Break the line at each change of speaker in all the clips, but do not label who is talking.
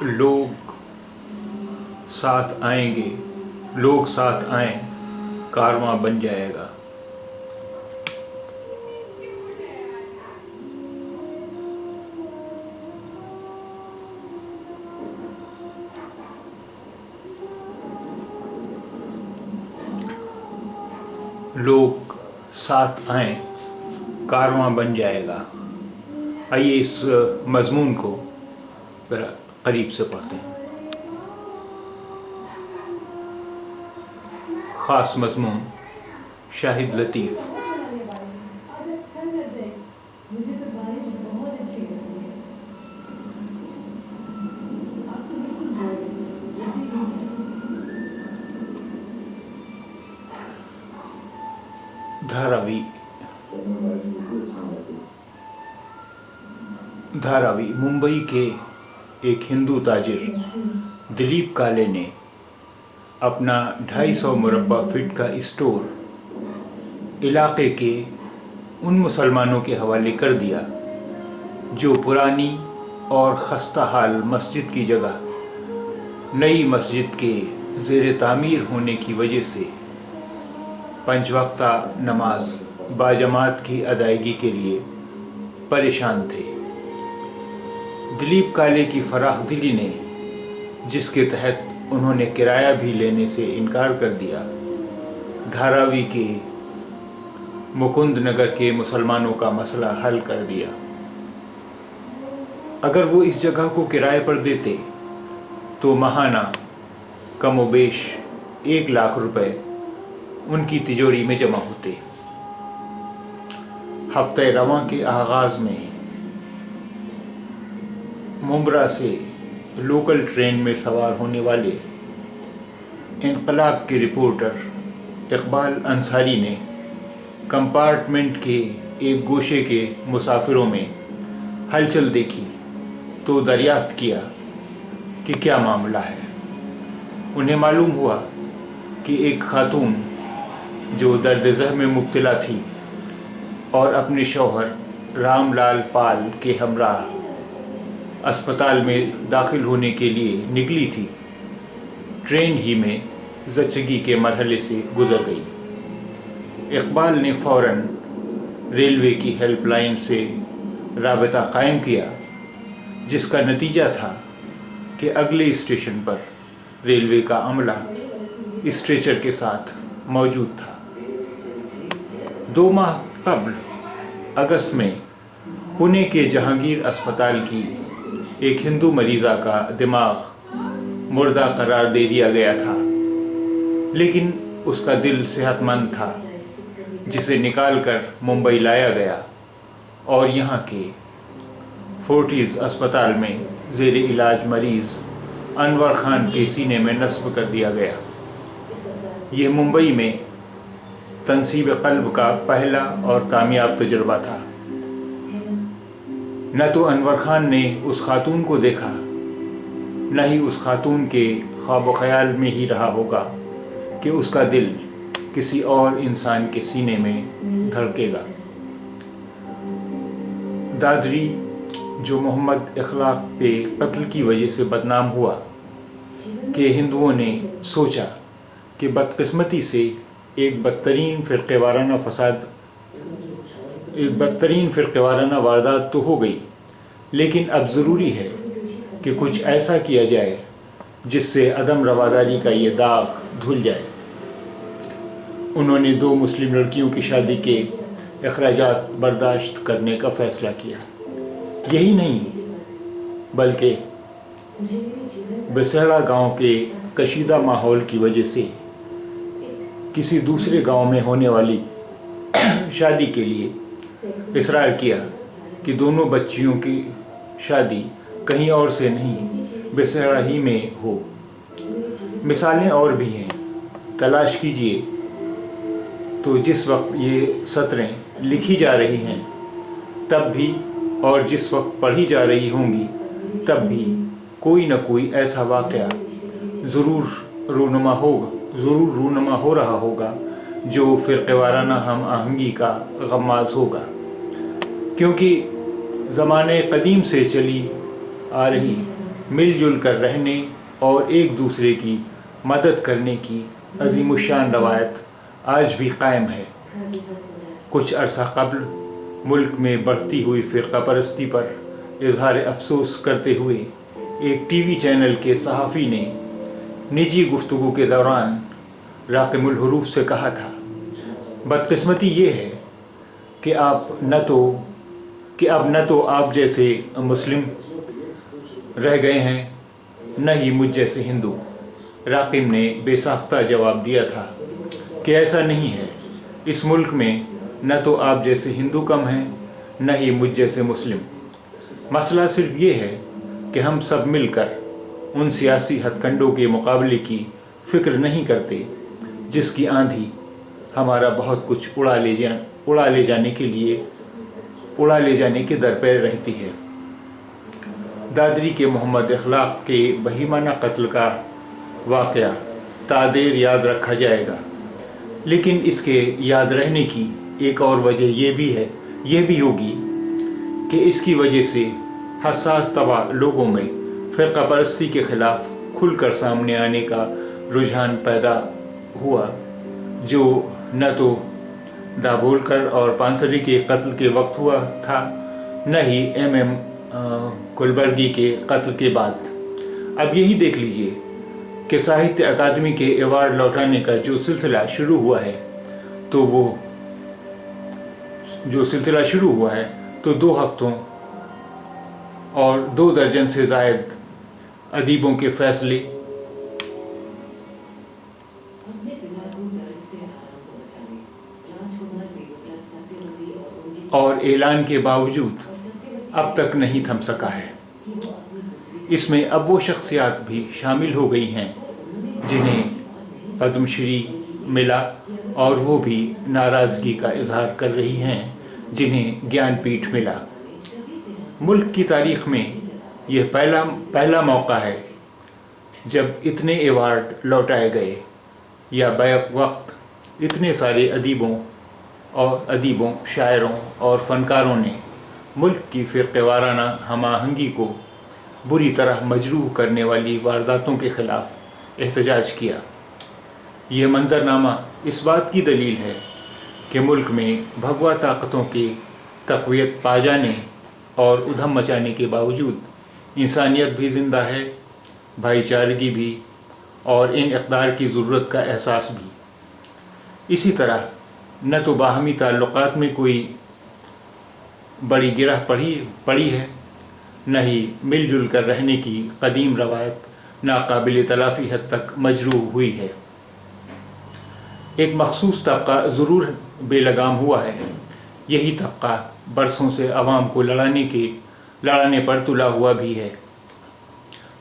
लोग साथ आएंगे, लोग साथ आएं, कारवां बन जाएगा। लोग साथ आएं, कारवां बन जाएगा। आइए इस मजमून को ज़रा करीब से पढ़ते हैं। ख़ास मजमून शाहिद लतीफ़। धारावी मुंबई के एक हिंदू ताजिर दिलीप काले ने अपना 250 मुरब्बा फीट का स्टोर इलाके के उन मुसलमानों के हवाले कर दिया जो पुरानी और खस्ता हाल मस्जिद की जगह नई मस्जिद के ज़ेर तामीर होने की वजह से 5 वक्ता नमाज बाजमात की अदायगी के लिए परेशान थे। दिलीप काले की फराखदिली ने, जिसके तहत उन्होंने किराया भी लेने से इनकार कर दिया, धारावी के मुकुंद नगर के मुसलमानों का मसला हल कर दिया। अगर वो इस जगह को किराए पर देते तो माहाना कमोबेश 1 लाख रुपए उनकी तिजोरी में जमा होते। हफ्ते रवां के आगाज़ में मुंब्रा से लोकल ट्रेन में सवार होने वाले इनकलाब के रिपोर्टर इकबाल अंसारी ने कंपार्टमेंट के एक गोशे के मुसाफिरों में हलचल देखी तो दरियाफ्त किया कि क्या मामला है। उन्हें मालूम हुआ कि एक खातून जो दर्द ज़ह में मुब्तला थी और अपने शौहर रामलाल पाल के हमराह अस्पताल में दाखिल होने के लिए निकली थी, ट्रेन ही में ज़च्चगी के मरहले से गुज़र गई। इकबाल ने फ़ौरन रेलवे की हेल्पलाइन से राबता कायम किया, जिसका नतीजा था कि अगले स्टेशन पर रेलवे का अमला स्ट्रेचर के साथ मौजूद था। 2 माह कबल अगस्त में पुणे के जहांगीर अस्पताल की एक हिंदू मरीज़ा का दिमाग मुर्दा करार दे दिया गया था, लेकिन उसका दिल सेहतमंद था, जिसे निकाल कर मुंबई लाया गया और यहाँ के फोर्टिस अस्पताल में ज़ेर इलाज मरीज़ अनवर खान के सीने में नस्ब कर दिया गया। ये मुंबई में तनसीब क़ल्ब का पहला और कामयाब तजुर्बा था। न तो अनवर खान ने उस खातून को देखा, न ही उस खातून के ख्वाब ख्याल में ही रहा होगा कि उसका दिल किसी और इंसान के सीने में धड़केगा। दादरी, जो मोहम्मद इखलाक पे कत्ल की वजह से बदनाम हुआ, कि हिंदुओं ने सोचा कि बदकिस्मती से एक बदतरीन फ़िरक़ेवाराना वारदात तो हो गई, लेकिन अब ज़रूरी है कि कुछ ऐसा किया जाए जिससे अदम रवादारी का ये दाग धुल जाए। उन्होंने 2 मुस्लिम लड़कियों की शादी के अखराजात बर्दाश्त करने का फ़ैसला किया। यही नहीं, बल्कि बसेड़ा गांव के कशीदा माहौल की वजह से किसी दूसरे गांव में होने वाली शादी के लिए इसरार किया कि दोनों बच्चियों की शादी कहीं और से नहीं बसेड़ा ही में हो। मिसालें और भी हैं, तलाश कीजिए। तो जिस वक्त ये सतरें लिखी जा रही हैं तब भी, और जिस वक्त पढ़ी जा रही होंगी तब भी, कोई न कोई ऐसा वाक़या ज़रूर रूनुमा हो रहा होगा जो फ़िरक़ेवाराना हम आहंगी का गम्माज़ होगा। क्योंकि ज़माने क़दीम से चली आ रही مل جل کر رہنے اور ایک دوسرے کی مدد کرنے کی عظیم الشان روایت آج بھی قائم ہے۔ کچھ عرصہ قبل ملک میں بڑھتی ہوئی فرقہ پرستی پر اظہار افسوس کرتے ہوئے ایک ٹی وی چینل کے صحافی نے نجی گفتگو کے دوران راقم الحروف سے کہا تھا، بدقسمتی یہ ہے کہ اب نہ تو آپ جیسے مسلم رہ گئے ہیں نہ ہی مجھ جیسے ہندو۔ راقم نے بے ساختہ جواب دیا تھا کہ ایسا نہیں ہے، اس ملک میں نہ تو آپ جیسے ہندو کم ہیں نہ ہی مجھ جیسے مسلم۔ مسئلہ صرف یہ ہے کہ ہم سب مل کر ان سیاسی ہتھ کنڈوں کے مقابلے کی فکر نہیں کرتے جس کی آندھی ہمارا بہت کچھ اڑا لے جانے کے درپے رہتی ہے۔ دادری کے محمد اخلاق کے بہیمانہ قتل کا واقعہ تادیر یاد رکھا جائے گا، لیکن اس کے یاد رہنے کی ایک اور وجہ یہ بھی ہوگی کہ اس کی وجہ سے حساس طبع لوگوں میں فرقہ پرستی کے خلاف کھل کر سامنے آنے کا رجحان پیدا ہوا، جو نہ تو دابولکر اور پانسری کے قتل کے وقت ہوا تھا نہ ہی ایم کلبرگی کے قتل کے بعد۔ اب یہی دیکھ لیجئے کہ ساہتیہ اکادمی کے ایوارڈ لوٹانے کا جو سلسلہ شروع ہوا ہے تو 2 ہفتوں اور 2 درجن سے زائد ادیبوں کے فیصلے اور اعلان کے باوجود اب تک نہیں تھم سکا ہے۔ اس میں اب وہ شخصیات بھی شامل ہو گئی ہیں جنہیں پدم شری ملا، اور وہ بھی ناراضگی کا اظہار کر رہی ہیں جنہیں گیان پیٹھ ملا۔ ملک کی تاریخ میں یہ پہلا موقع ہے جب اتنے ایوارڈ لوٹائے گئے یا بیک وقت اتنے سارے ادیبوں، شاعروں اور فنکاروں نے ملک کی فرقہ وارانہ ہم آہنگی کو بری طرح مجروح کرنے والی وارداتوں کے خلاف احتجاج کیا۔ یہ منظرنامہ اس بات کی دلیل ہے کہ ملک میں بھگوا طاقتوں کے تقویت پا جانے اور ادھم مچانے کے باوجود انسانیت بھی زندہ ہے، بھائی چارگی بھی، اور ان اقدار کی ضرورت کا احساس بھی۔ اسی طرح نہ تو باہمی تعلقات میں کوئی بڑی گرہ پڑی ہے، نہ ہی مل جل کر رہنے کی قدیم روایت ناقابل تلافی حد تک مجروح ہوئی ہے۔ ایک مخصوص طبقہ ضرور بے لگام ہوا ہے۔ یہی طبقہ برسوں سے عوام کو لڑانے پر تلا ہوا بھی ہے۔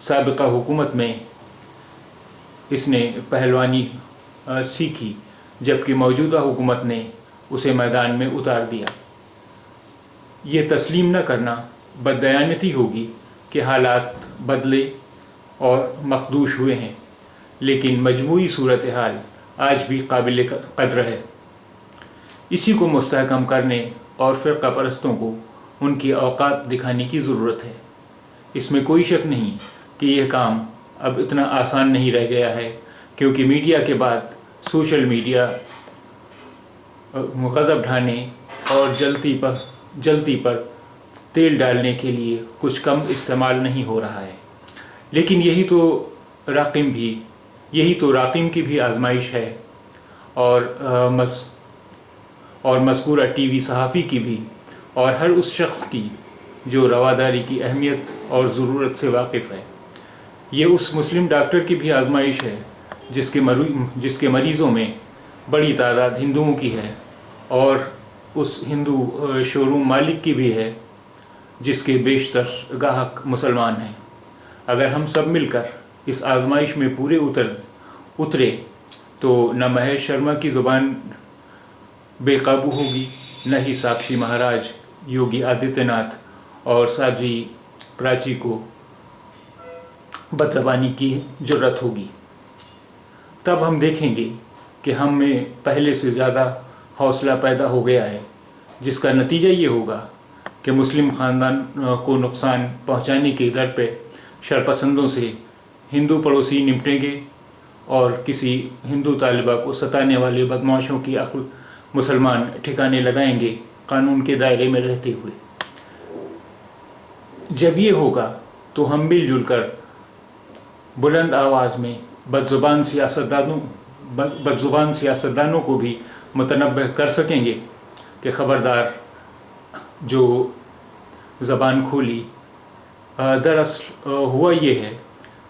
سابقہ حکومت میں اس نے پہلوانی سیکھی، جبکہ موجودہ حکومت نے اسے میدان میں اتار دیا۔ یہ تسلیم نہ کرنا بددیانتی ہوگی کہ حالات بدلے اور مخدوش ہوئے ہیں، لیکن مجموعی صورتحال آج بھی قابل قدر ہے۔ اسی کو مستحکم کرنے اور فرقہ پرستوں کو ان کی اوقات دکھانے کی ضرورت ہے۔ اس میں کوئی شک نہیں کہ یہ کام اب اتنا آسان نہیں رہ گیا ہے، کیونکہ میڈیا کے بعد سوشل میڈیا غضب ڈھانے اور جلتی پر تیل ڈالنے کے لیے کچھ کم استعمال نہیں ہو رہا ہے۔ لیکن یہی تو راقم کی بھی آزمائش ہے، اور مذکورہ ٹی وی صحافی کی بھی، اور ہر اس شخص کی جو رواداری کی اہمیت اور ضرورت سے واقف ہے۔ یہ اس مسلم ڈاکٹر کی بھی آزمائش ہے جس کے مریضوں میں بڑی تعداد ہندوؤں کی ہے، اور اس ہندو شو روم مالک کی بھی ہے جس کے بیشتر گاہک مسلمان ہیں۔ اگر ہم سب مل کر اس آزمائش میں پورے اترے تو نہ مہیش شرما کی زبان بے قابو ہوگی، نہ ہی ساکشی مہاراج، یوگی آدتیہ ناتھ اور سادھوی پراچی کو بدزبانی کی جرأت ہوگی۔ تب ہم دیکھیں گے کہ ہم میں پہلے سے زیادہ حوصلہ پیدا ہو گیا ہے، جس کا نتیجہ یہ ہوگا کہ مسلم خاندان کو نقصان پہنچانے کے در پہ शरपसंदों से हिंदू पड़ोसी निपटेंगे और किसी हिंदू तालिबा को सताने वाले बदमाशों की अक्ल मुसलमान ठिकाने लगाएंगे कानून के दायरे में रहते हुए। जब ये होगा तो हम मिलजुल कर बुलंद आवाज़ में बदजुबान सियासतदानों को भी मुतनब्बह कर सकेंगे कि ख़बरदार, जो ज़बान खोली। दरअसल हुआ ये है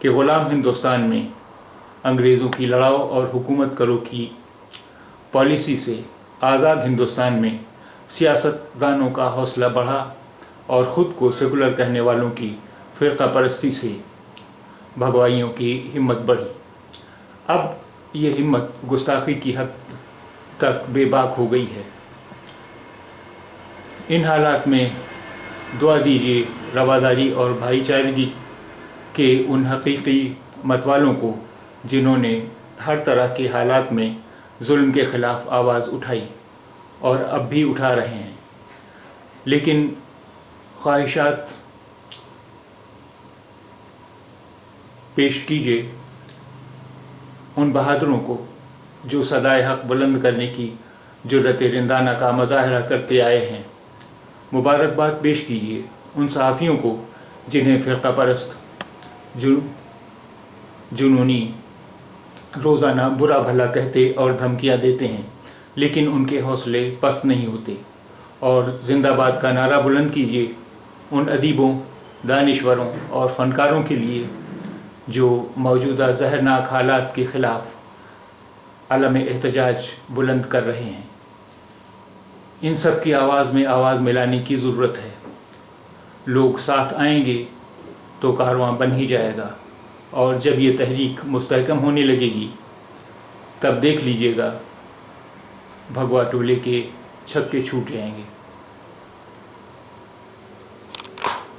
कि ग़ुलाम हिंदुस्तान में अंग्रेज़ों की लड़ाओ और हुकूमत करो की पॉलिसी से आज़ाद हिंदुस्तान में सियासतदानों का हौसला बढ़ा और ख़ुद को सेकुलर कहने वालों की फ़िरका परस्ती से भगवाइयों की हिम्मत बढ़ी। अब ये हिम्मत गुस्ताखी की हद तक बेबाक हो गई है। इन हालात में दुआ दीजिए रवादारी और भाईचारगी के उन हकीकी मतवालों को जिन्होंने हर तरह के हालात में जुल्म के ख़िलाफ़ आवाज़ उठाई और अब भी उठा रहे हैं। लेकिन ख्वाहिशात पेश कीजिए उन बहादुरों को जो सदाए हक़ बुलंद करने की जुर्रत रिंदाना का मुजाहरा करते आए हैं। मुबारकबाद पेश कीजिए उन सहाफ़ियों को जिन्हें फ़िरका परस्त जुनूनी रोज़ाना बुरा भला कहते और धमकियाँ देते हैं, लेकिन उनके हौसले पस्त नहीं होते। और जिंदाबाद का नारा बुलंद कीजिए उन अदीबों, दानिश्वरों और फ़नकारों के लिए जो मौजूदा जहरनाक हालात के ख़िलाफ़ अलम एहतजाज बुलंद कर रहे हैं। इन सब की आवाज़ में आवाज़ मिलाने की ज़रूरत है। लोग साथ आएंगे तो कारवां बन ही जाएगा, और जब ये तहरीक मुस्तहकम होने लगेगी तब देख लीजिएगा भगवा टोले के छक्के छूट जाएंगे।